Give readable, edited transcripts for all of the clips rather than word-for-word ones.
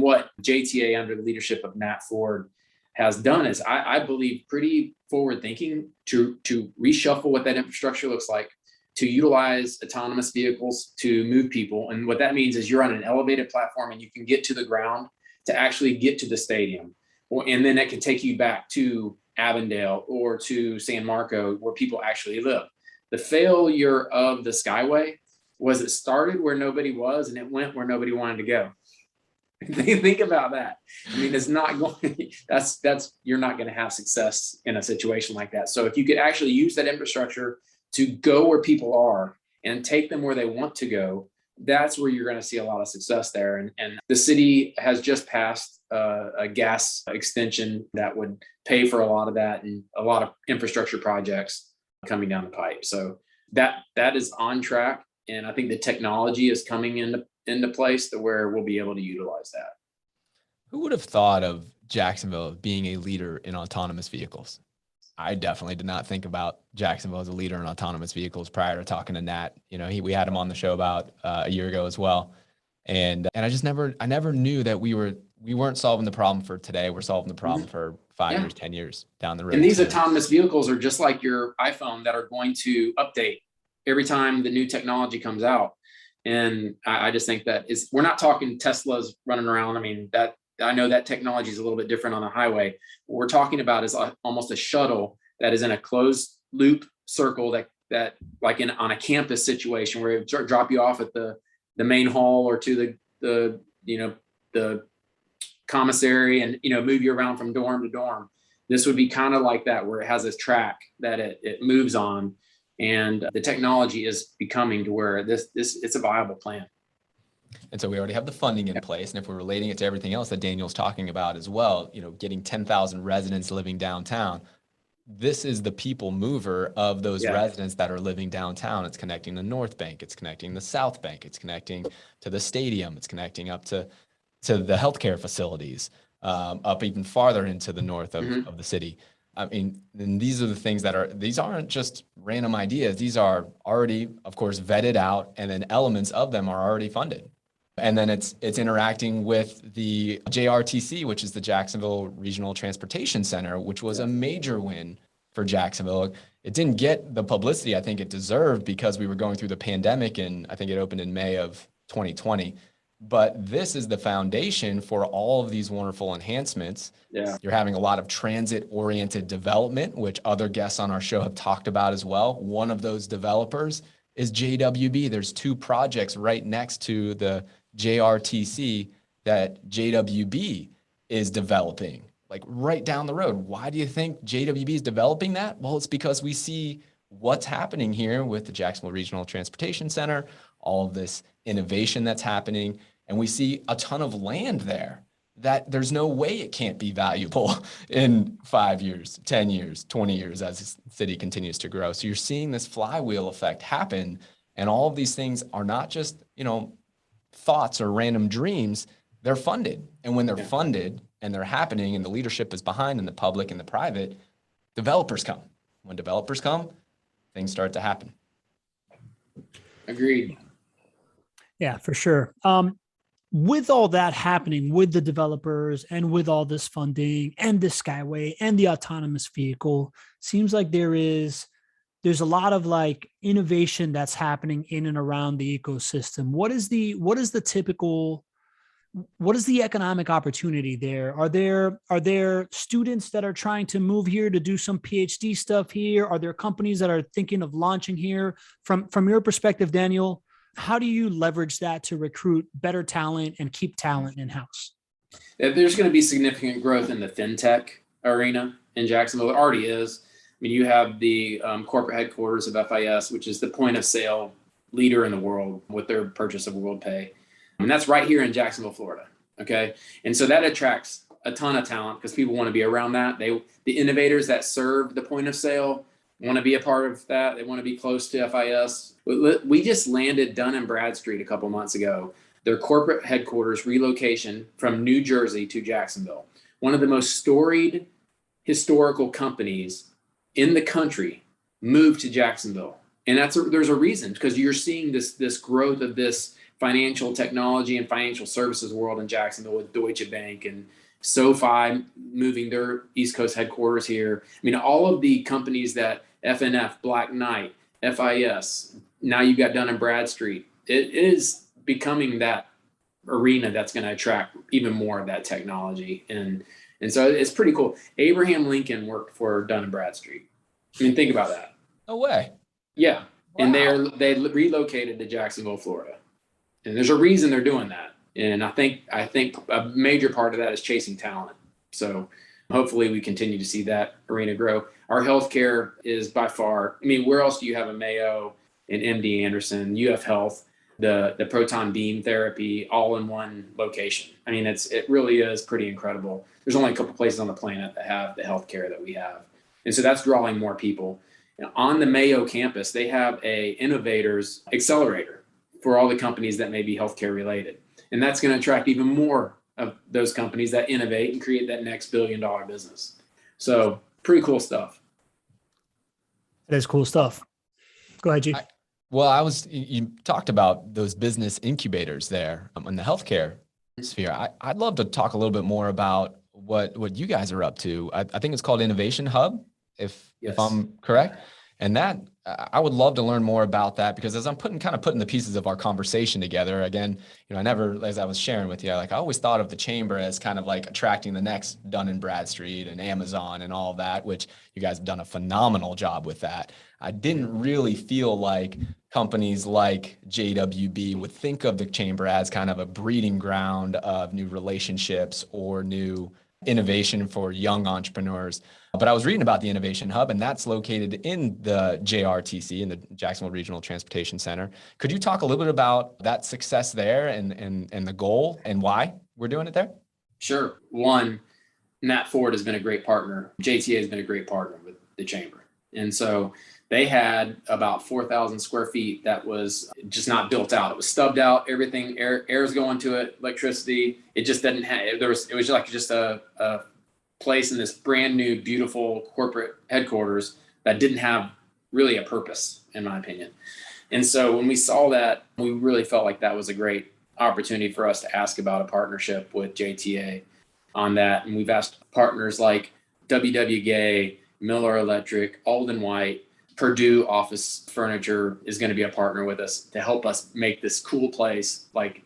What JTA under the leadership of Matt Ford has done is, I believe, pretty forward thinking to reshuffle what that infrastructure looks like, to utilize autonomous vehicles to move people. And what that means is you're on an elevated platform and you can get to the ground to actually get to the stadium. And then that can take you back to Avondale or to San Marco, where people actually live. The failure of the Skyway was it started where nobody was and it went where nobody wanted to go. Think about that. I mean, it's not going, you're not going to have success in a situation like that. So if you could actually use that infrastructure to go where people are and take them where they want to go, that's where you're going to see a lot of success there. And the city has just passed a gas extension that would pay for a lot of that and a lot of infrastructure projects coming down the pipe. So that is on track. And I think the technology is coming into place to where we'll be able to utilize that. Who would have thought of Jacksonville being a leader in autonomous vehicles? I definitely did not think about Jacksonville as a leader in autonomous vehicles prior to talking to Nat. You know, we had him on the show about a year ago as well. And I never knew that we weren't solving the problem for today. We're solving the problem for 5 years, 10 years down the road. And these autonomous vehicles are just like your iPhone that are going to update every time the new technology comes out. And I just think that we're not talking Teslas running around. I mean, that I know that technology is a little bit different on the highway. What we're talking about is almost a shuttle that is in a closed loop circle that like on a campus situation where it drop you off at the main hall or to the commissary and, move you around from dorm to dorm. This would be kind of like that, where it has this track that it moves on. And the technology is becoming to where it's a viable plan. And so we already have the funding in place. And if we're relating it to everything else that Daniel's talking about as well, getting 10,000 residents living downtown, this is the people mover of those residents that are living downtown. It's connecting the North Bank. It's connecting the South Bank. It's connecting to the stadium. It's connecting up to the healthcare facilities, up even farther into the north of the city. I mean, and these are the things these aren't just random ideas. These are already, of course, vetted out, and then elements of them are already funded. And then it's interacting with the JRTC, which is the Jacksonville Regional Transportation Center, which was a major win for Jacksonville. It didn't get the publicity I think it deserved because we were going through the pandemic, and I think it opened in May of 2020. But this is the foundation for all of these wonderful enhancements. Yeah. You're having a lot of transit-oriented development, which other guests on our show have talked about as well. One of those developers is JWB. There's 2 projects right next to the JRTC that JWB is developing, like right down the road. Why do you think JWB is developing that? Well, it's because we see what's happening here with the Jacksonville Regional Transportation Center, all of this innovation that's happening, and we see a ton of land there that there's no way it can't be valuable in 5 years, 10 years, 20 years as the city continues to grow. So you're seeing this flywheel effect happen, and all of these things are not just, thoughts or random dreams. They're funded. And when they're funded and they're happening and the leadership is behind and the public and the private, developers come. When developers come, things start to happen. Agreed. Yeah, for sure. With all that happening with the developers and with all this funding and the Skyway and the autonomous vehicle, seems like there's a lot of like innovation that's happening in and around the ecosystem. What is the economic opportunity there? Are there students that are trying to move here to do some PhD stuff here? Are there companies that are thinking of launching here? From your perspective, Daniel, how do you leverage that to recruit better talent and keep talent in-house? There's going to be significant growth in the FinTech arena in Jacksonville. It already is. I mean, you have the corporate headquarters of FIS, which is the point of sale leader in the world with their purchase of WorldPay. And that's right here in Jacksonville, Florida. Okay. And so that attracts a ton of talent because people want to be around that. The innovators that serve the point of sale want to be a part of that. They want to be close to FIS. We just landed Dun & Bradstreet a couple months ago, their corporate headquarters relocation from New Jersey to Jacksonville. One of the most storied historical companies in the country moved to Jacksonville. And there's a reason, because you're seeing this growth of this financial technology and financial services world in Jacksonville with Deutsche Bank and SoFi moving their East Coast headquarters here. I mean, all of the companies that FNF, Black Knight, FIS, now you've got Dun & Bradstreet. It is becoming that arena that's going to attract even more of that technology. And so it's pretty cool. Abraham Lincoln worked for Dun & Bradstreet. I mean, think about that. No way. Yeah. Wow. And they relocated to Jacksonville, Florida. And there's a reason they're doing that. And I think a major part of that is chasing talent. So hopefully we continue to see that arena grow. Our healthcare is by far, I mean, where else do you have a Mayo and MD Anderson, UF Health, the proton beam therapy all in one location? I mean, it really is pretty incredible. There's only a couple places on the planet that have the healthcare that we have. And so that's drawing more people. And on the Mayo campus, they have a innovators accelerator for all the companies that may be healthcare related. And that's going to attract even more of those companies that innovate and create that next billion-dollar business. So pretty cool stuff. That is cool stuff. Go ahead, G. You talked about those business incubators there in the healthcare sphere. I'd love to talk a little bit more about what you guys are up to. I think it's called Innovation Hub, if I'm correct. And that I would love to learn more about that, because as I'm putting the pieces of our conversation together, again, I never, as I was sharing with you, I always thought of the chamber as kind of like attracting the next Dun & Bradstreet and Amazon and all that, which you guys have done a phenomenal job with that. I didn't really feel like companies like JWB would think of the chamber as kind of a breeding ground of new relationships or new innovation for young entrepreneurs. But I was reading about the Innovation Hub, and that's located in the JRTC, in the Jacksonville Regional Transportation Center. Could you talk a little bit about that success there and the goal and why we're doing it there? Sure. One, Nat Ford has been a great partner. JTA has been a great partner with the chamber. And so they had about 4,000 square feet that was just not built out. It was stubbed out, everything, air's going to it, electricity. It just didn't have, it was like just a place in this brand new, beautiful corporate headquarters that didn't have really a purpose, in my opinion. And so when we saw that, we really felt like that was a great opportunity for us to ask about a partnership with JTA on that. And we've asked partners like WW Gay, Miller Electric, Alden White, Purdue Office Furniture is going to be a partner with us to help us make this cool place like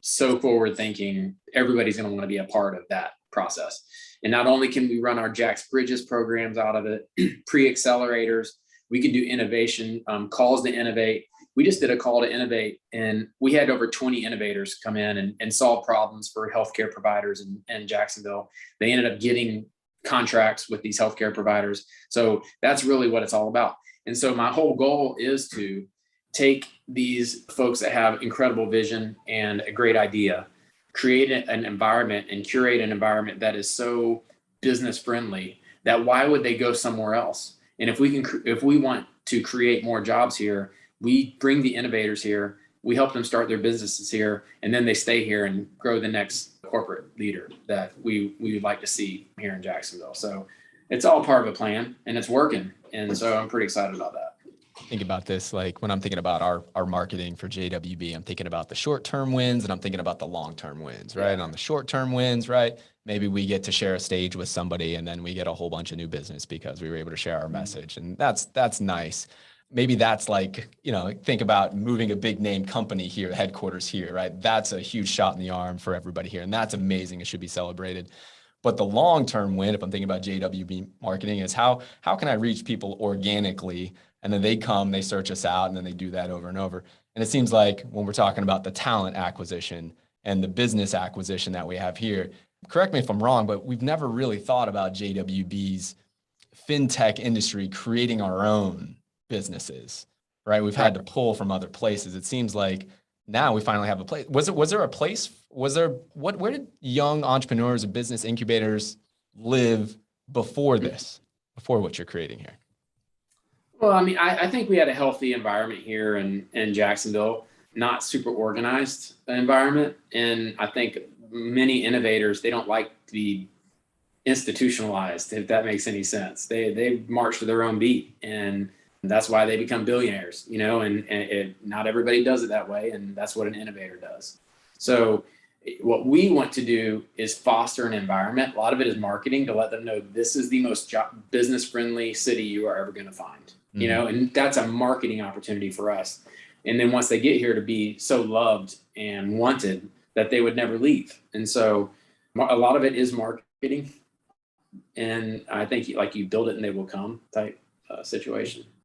so forward thinking. Everybody's going to want to be a part of that process. And not only can we run our JAX Bridges programs out of it, pre-accelerators, we can do innovation, calls to innovate. We just did a call to innovate, and we had over 20 innovators come in and solve problems for healthcare providers in Jacksonville. They ended up getting contracts with these healthcare providers. So that's really what it's all about. And so my whole goal is to take these folks that have incredible vision and a great idea, create an environment and curate an environment that is so business friendly that why would they go somewhere else? And if we want to create more jobs here, we bring the innovators here, we help them start their businesses here, and then they stay here and grow the next corporate leader that we would like to see here in Jacksonville. So it's all part of a plan, and it's working. And so I'm pretty excited about that. Think about this, like when I'm thinking about our marketing for JWB, I'm thinking about the short-term wins and I'm thinking about the long-term wins, right? And on the short-term wins, right? Maybe we get to share a stage with somebody and then we get a whole bunch of new business because we were able to share our message. And that's nice. Maybe that's like, think about moving a big name company here, headquarters here, right? That's a huge shot in the arm for everybody here. And that's amazing. It should be celebrated. But the long-term win, if I'm thinking about JWB marketing, is how can I reach people organically? And then they come, they search us out, and then they do that over and over. And it seems like when we're talking about the talent acquisition and the business acquisition that we have here, correct me if I'm wrong, but we've never really thought about JWB's FinTech industry creating our own businesses, right? We've had to pull from other places. It seems like now we finally have a place. Was there a place? Where did young entrepreneurs and business incubators live before what you're creating here? Well, I mean, I think we had a healthy environment here in Jacksonville, not super organized environment. And I think many innovators, they don't like to be institutionalized, if that makes any sense. They march to their own beat. And That's why they become billionaires, and not everybody does it that way. And that's what an innovator does. So what we want to do is foster an environment. A lot of it is marketing to let them know this is the most business friendly city you are ever going to find, and that's a marketing opportunity for us. And then once they get here, to be so loved and wanted that they would never leave. And so a lot of it is marketing. And I think like you build it and they will come type situation.